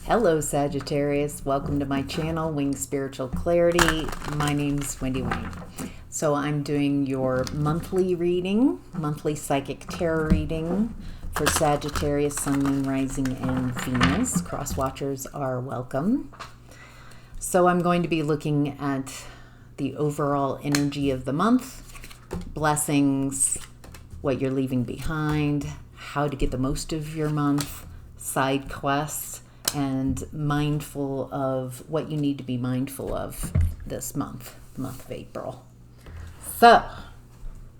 Hello Sagittarius, welcome to my channel, Winged Spiritual Clarity. My name's Wendy Wayne. So I'm doing your monthly reading, monthly psychic tarot reading for Sagittarius, Sun, Moon, Rising, and Venus. Cross watchers are welcome. So I'm going to be looking at the overall energy of the month, blessings, what you're leaving behind, how to get the most of your month, side quests, and mindful of what you need to be mindful of this month, the month of April. So,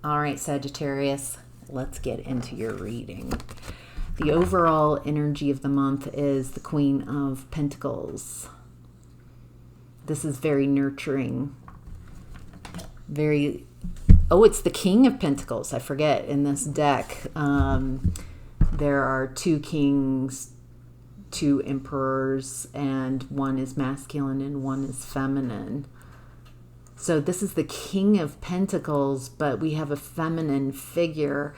all right, Sagittarius, let's get into your reading. The overall energy of the month is the Queen of Pentacles. This is very nurturing. It's the King of Pentacles. I forget in this deck. There are two kings, two emperors, and one is masculine and one is feminine. So this is the King of Pentacles, but we have a feminine figure.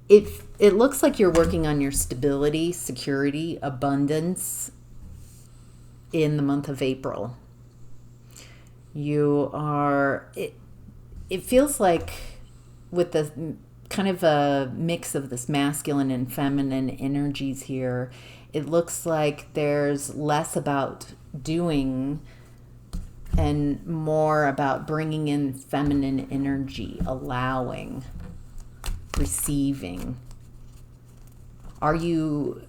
It looks like you're working on your stability, security, abundance in the month of April. It feels like with the kind of a mix of this masculine and feminine energies here, it looks like there's less about doing and more about bringing in feminine energy, allowing, receiving. Are you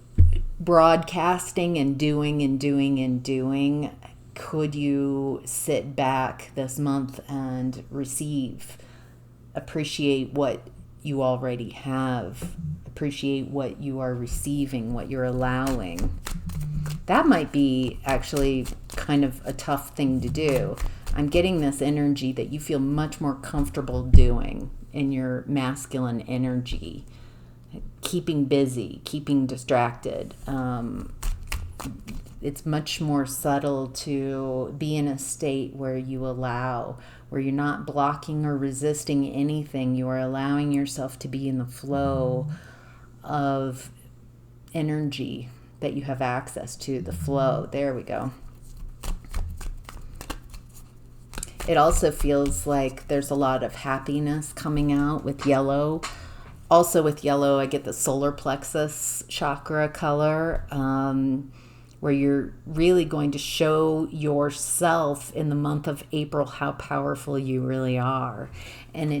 broadcasting and doing and doing and doing? Could you sit back this month and receive, appreciate what you already have, appreciate what you are receiving, what you're allowing? That might be actually kind of a tough thing to do. I'm getting this energy that you feel much more comfortable doing in your masculine energy, keeping busy, keeping distracted. It's much more subtle to be in a state where you allow, where you're not blocking or resisting anything. You are allowing yourself to be in the flow of energy that you have access to, the flow. There we go. It also feels like there's a lot of happiness coming out with yellow. Also with yellow, I get the solar plexus chakra color, where you're really going to show yourself in the month of April how powerful you really are. And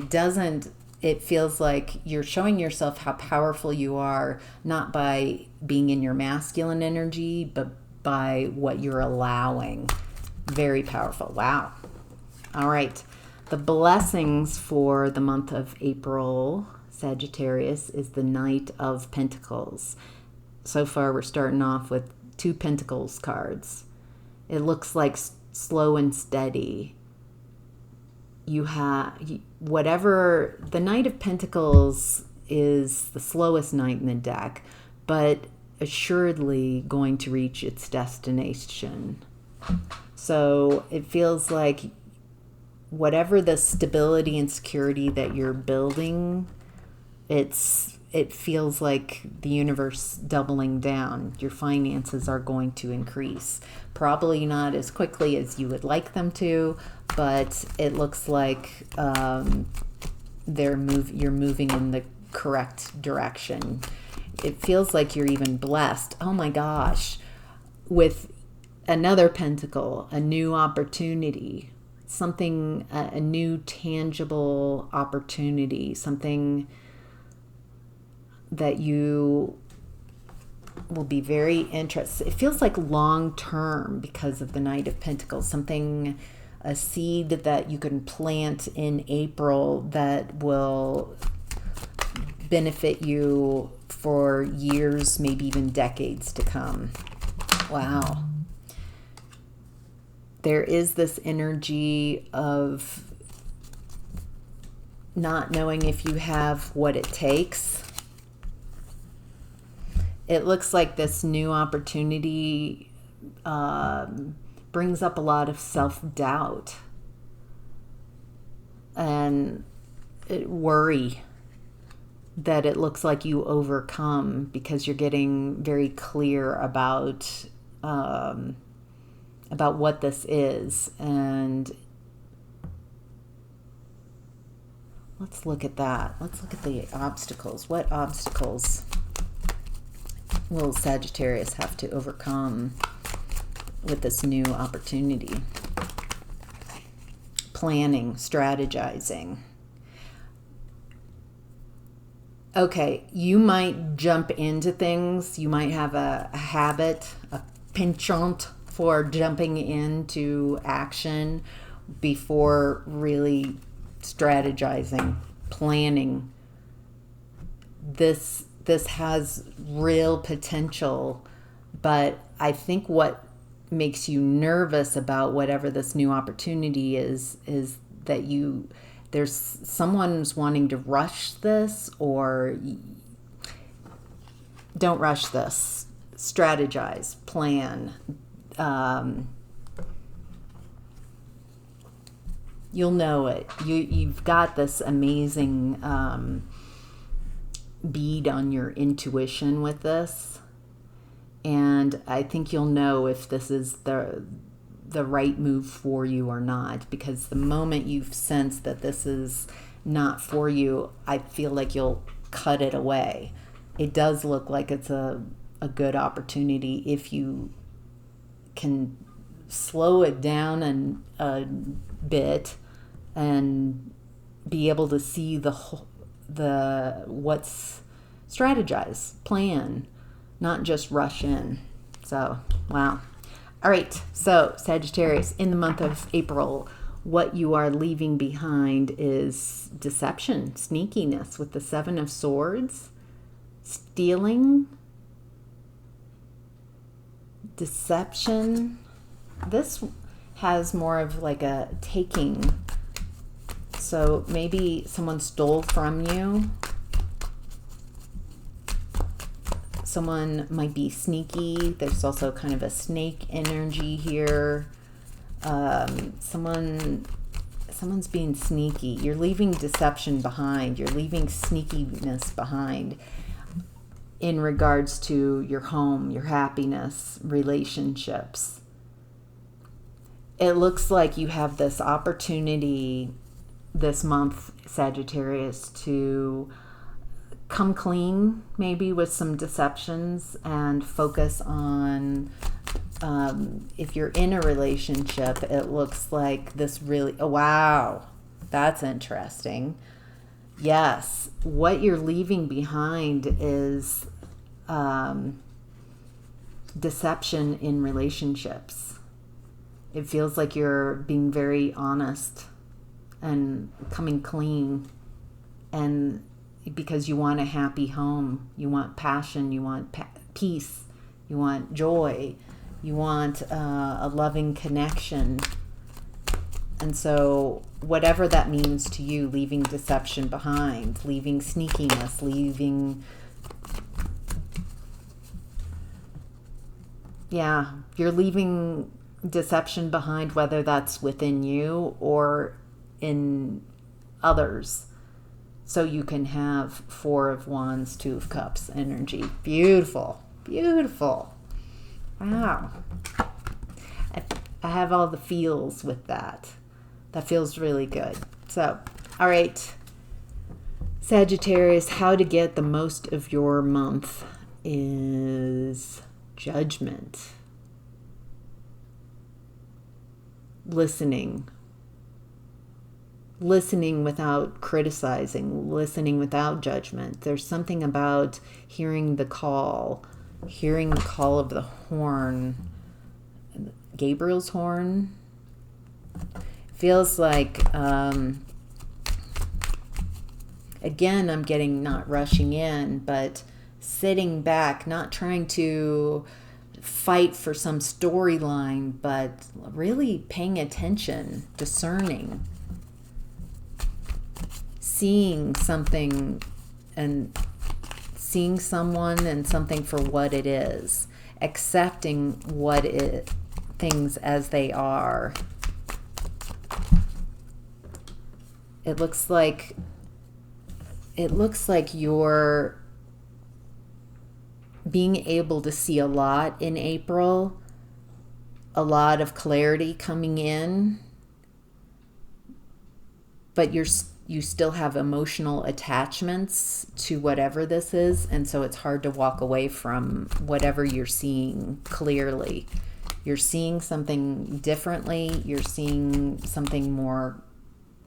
it feels like you're showing yourself how powerful you are, not by being in your masculine energy, but by what you're allowing. Very powerful. Wow. All right. The blessings for the month of April, Sagittarius, is the Knight of Pentacles. So far, we're starting off with two Pentacles cards. It looks like slow and steady. You have whatever, the Knight of Pentacles is the slowest knight in the deck, but assuredly going to reach its destination. So it feels like whatever the stability and security that you're building, it feels like the universe doubling down. Your finances are going to increase. Probably not as quickly as you would like them to, but it looks like you're moving in the correct direction. It feels like you're even blessed. Oh my gosh. With another pentacle, a new opportunity, something, a new tangible opportunity, something that you will be very interested. It feels like long term because of the Knight of Pentacles, a seed that you can plant in April that will benefit you for years, maybe even decades to come. Wow. There is this energy of not knowing if you have what it takes. It looks like this new opportunity brings up a lot of self-doubt and worry that it looks like you overcome because you're getting very clear about about what this is. And let's look at that. Let's look at the obstacles. What obstacles will Sagittarius have to overcome with this new opportunity? Planning, strategizing. Okay, you might jump into things. You might have a habit, a penchant for jumping into action before really strategizing, planning. This has real potential, but I think what makes you nervous about whatever this new opportunity is that there's someone's wanting to rush this, or don't rush this. Strategize, plan. You'll know it. You've got this amazing bead on your intuition with this, and I think you'll know if this is the right move for you or not, because the moment you've sensed that this is not for you, I feel like you'll cut it away. It does look like it's a good opportunity if you can slow it down a bit and be able to see what's strategize, plan, not just rush in. So, wow. All right, so Sagittarius, in the month of April, what you are leaving behind is deception, sneakiness with the Seven of Swords, stealing, deception. This has more of like a taking. So maybe someone stole from you. Someone might be sneaky. There's also kind of a snake energy here. Someone's being sneaky. You're leaving deception behind. You're leaving sneakiness behind in regards to your home, your happiness, relationships. It looks like you have this opportunity this month, Sagittarius, to come clean maybe with some deceptions and focus on, if you're in a relationship, it looks like this really, oh, wow, that's interesting. Yes, what you're leaving behind is deception in relationships. It feels like you're being very honest and coming clean, and because you want a happy home, you want passion, you want peace, you want joy, you want a loving connection. And so whatever that means to you, leaving deception behind, leaving sneakiness, you're leaving deception behind, whether that's within you or in others. So you can have Four of Wands, Two of Cups energy. Beautiful, beautiful. Wow. I have all the feels with that. That feels really good. So, all right. Sagittarius, how to get the most of your month is Judgment. Listening without criticizing, listening without judgment. There's something about hearing the call of the horn, Gabriel's horn. Feels like, again, I'm getting not rushing in, but sitting back, not trying to fight for some storyline, but really paying attention, discerning, seeing something and seeing someone and something for what it is, accepting things as they are. It looks like you're being able to see a lot in April, a lot of clarity coming in, but you still have emotional attachments to whatever this is, and so it's hard to walk away from whatever you're seeing clearly. You're seeing something differently, you're seeing something more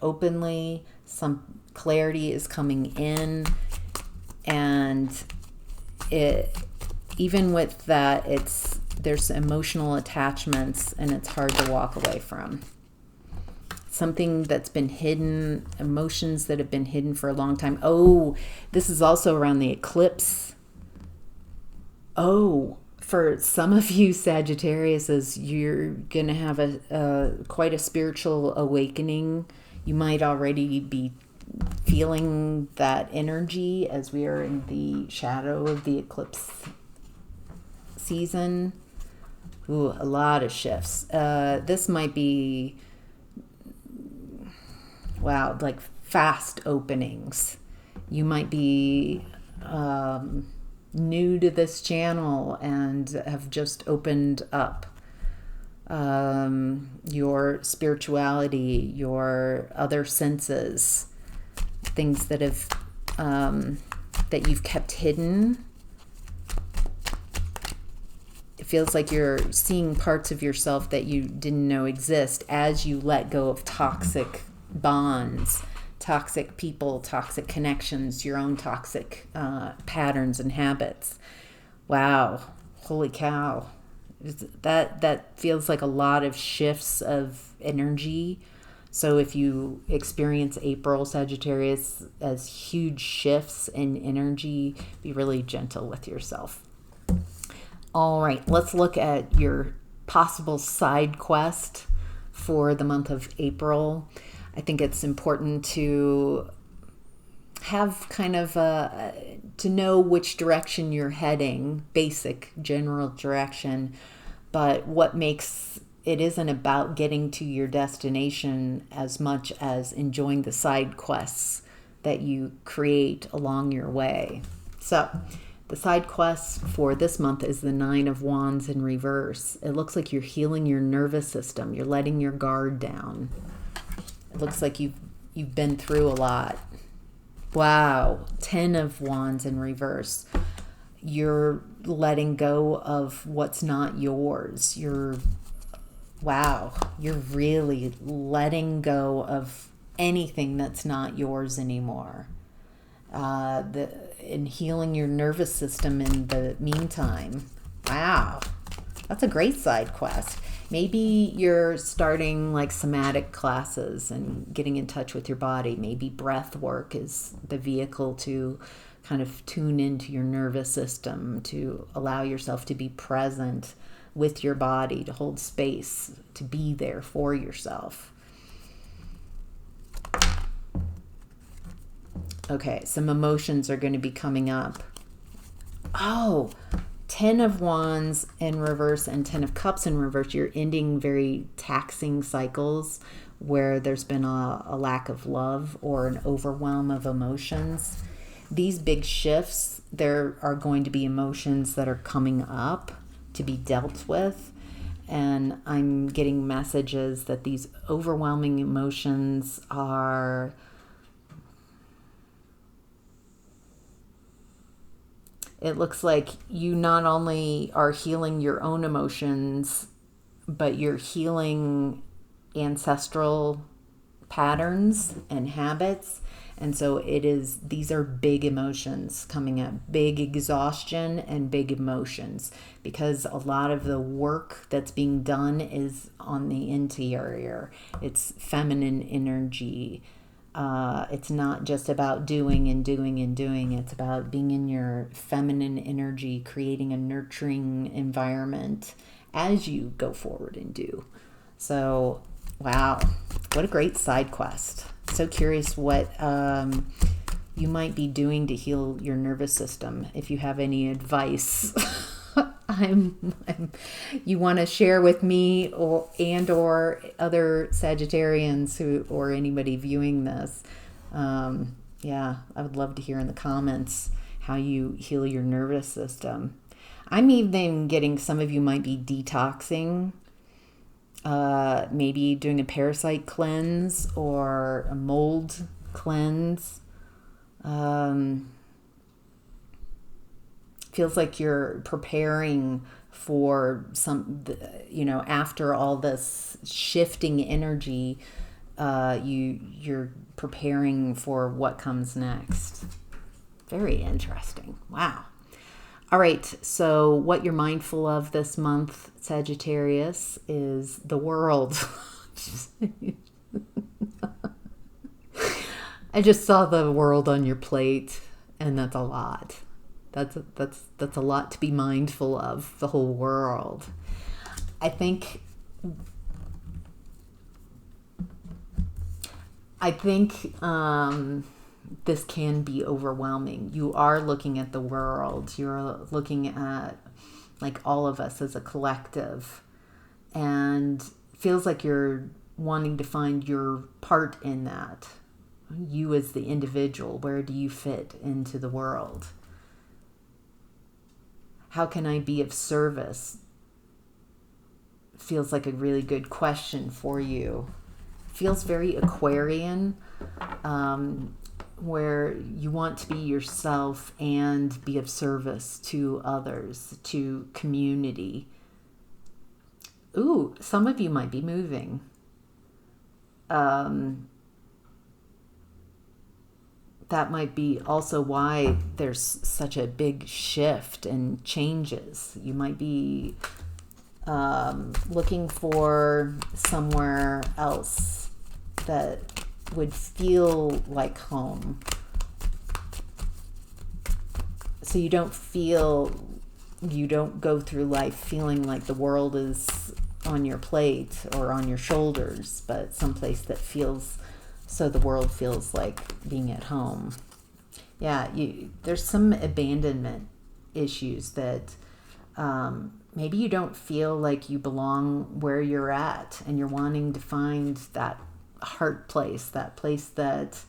openly, some clarity is coming in, and even with that, there's emotional attachments, and it's hard to walk away from. Something that's been hidden, emotions that have been hidden for a long time. Oh, this is also around the eclipse. Oh, for some of you Sagittariuses, you're going to have quite a spiritual awakening. You might already be feeling that energy as we are in the shadow of the eclipse season. Ooh, a lot of shifts. This might be, wow, like fast openings. You might be new to this channel and have just opened up your spirituality, your other senses, things that have that you've kept hidden. It feels like you're seeing parts of yourself that you didn't know exist as you let go of toxic bonds, toxic people, toxic connections, your own toxic patterns and habits. Wow, holy cow. That feels like a lot of shifts of energy. So if you experience April, Sagittarius, as huge shifts in energy, be really gentle with yourself. All right, let's look at your possible side quest for the month of April. I think it's important to have kind of to know which direction you're heading, basic general direction, but what makes it isn't about getting to your destination as much as enjoying the side quests that you create along your way. So the side quest for this month is the Nine of Wands in reverse. It looks like you're healing your nervous system. You're letting your guard down. It looks like you've been through a lot. Wow. 10 of Wands in reverse. You're letting go of what's not yours. You're really letting go of anything that's not yours anymore. And healing your nervous system in the meantime. Wow. That's a great side quest. Maybe you're starting like somatic classes and getting in touch with your body. Maybe breath work is the vehicle to kind of tune into your nervous system, to allow yourself to be present with your body, to hold space, to be there for yourself. Okay, some emotions are going to be coming up. Oh, 10 of Wands in reverse and 10 of Cups in reverse. You're ending very taxing cycles where there's been a lack of love or an overwhelm of emotions. These big shifts, there are going to be emotions that are coming up to be dealt with. And I'm getting messages that these overwhelming emotions are... It looks like you not only are healing your own emotions, but you're healing ancestral patterns and habits. And so these are big emotions coming up, big exhaustion and big emotions, because a lot of the work that's being done is on the interior. It's feminine energy. It's not just about doing and doing and doing. It's about being in your feminine energy, creating a nurturing environment as you go forward and do. So, wow, what a great side quest. So curious what you might be doing to heal your nervous system. If you have any advice, you want to share with me or other Sagittarians or anybody viewing this. Yeah, I would love to hear in the comments how you heal your nervous system. I'm even getting some of you might be detoxing Maybe doing a parasite cleanse or a mold cleanse. Feels like you're preparing for after all this shifting energy, you're preparing for what comes next. Very interesting. Wow. All right, so what you're mindful of this month, Sagittarius, is the world. I just saw the world on your plate, and that's a lot. That's a lot to be mindful of, the whole world. I think this can be overwhelming. You are looking at the world. You're looking at like all of us as a collective, and feels like you're wanting to find your part in that. You as the individual, where do you fit into the world? How can I be of service? Feels like a really good question for you. Feels very Aquarian, where you want to be yourself and be of service to others, to community. Ooh, some of you might be moving. That might be also why there's such a big shift and changes. You might be looking for somewhere else that would feel like home. So you don't go through life feeling like the world is on your plate or on your shoulders, but someplace that feels so the world feels like being at home. Yeah, there's some abandonment issues that maybe you don't feel like you belong where you're at, and you're wanting to find that heart place, that place that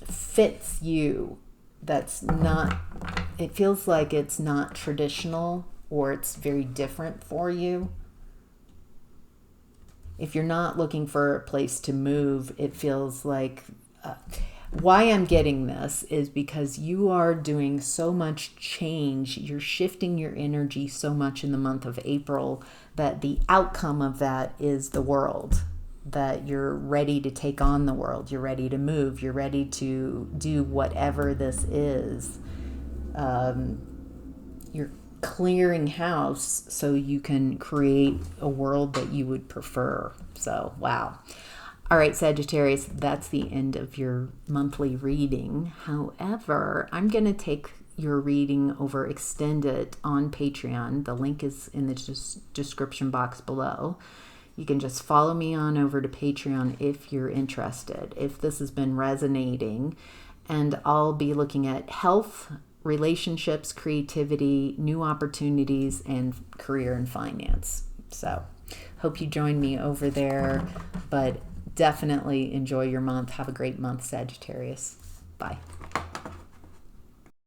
fits you. It feels like it's not traditional, or it's very different for you. If you're not looking for a place to move, it feels like why I'm getting this is because you are doing so much change. You're shifting your energy so much in the month of April that the outcome of that is the world, that you're ready to take on the world. You're ready to move. You're ready to do whatever this is. You're clearing house so you can create a world that you would prefer. So, wow. All right, Sagittarius, that's the end of your monthly reading. However, I'm going to take your reading over extended on Patreon. The link is in the description box below. You can just follow me on over to Patreon if you're interested, if this has been resonating. And I'll be looking at health, relationships, creativity, new opportunities, and career and finance. So hope you join me over there, but definitely enjoy your month. Have a great month, Sagittarius. Bye.